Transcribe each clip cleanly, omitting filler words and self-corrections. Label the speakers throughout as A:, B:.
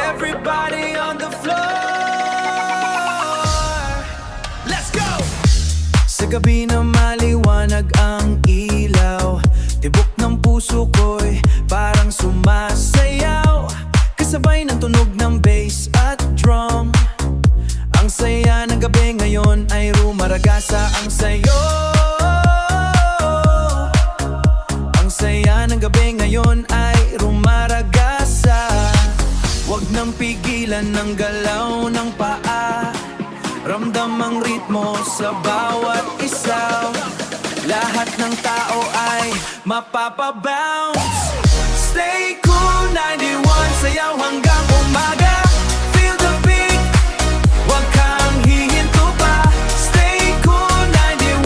A: Everybody on the floor. Let's go! Sa gabi na maliwanag ang ilaw, tibok ng puso ko'y parang sumasayaw, kasabay ng tunog ng bass at drum. Ang saya ng gabi ngayon ay rumaragasa ang sayo. Ang saya ng gabi ngayon ay rumaragasa. Huwag nang pigilan ng galaw ng paa, ramdam ang ritmo sa bawat isaw. Lahat ng tao ay mapapabounce. Stay cool 91, sayaw hanggang umaga. Feel the beat, huwag kang hihinto pa. Stay cool 91,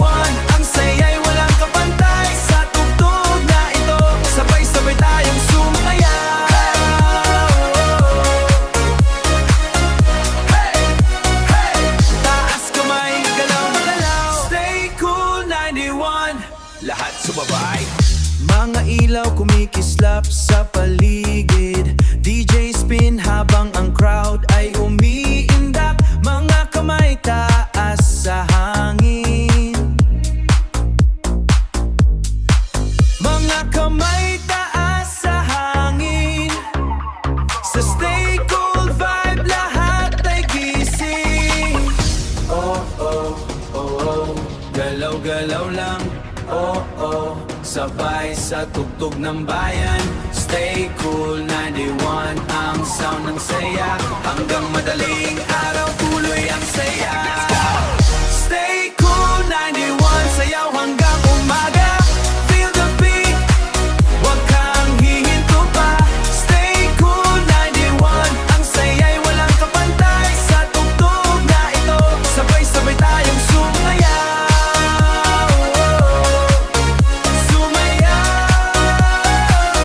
A: ang saya'y walang kapantay. Sa tugtog na ito, sabay-sabay tayong sumayaw. Hey! Hey! Taas kamay, galaw na galaw. Stay cool 91, lahat sumabay. Mga ilaw kumikislap sa paligid, DJ spin habang ang crowd ay umiindak. Mga kamay taas sa hangin, mga kamay taas sa hangin. Sa Stay Cool vibe lahat ay gising. Oh oh, oh oh, galaw-galaw lang. Oh oh, sabay sa tugtog ng bayan. Stay cool 91, ang sound ng saya hanggang madali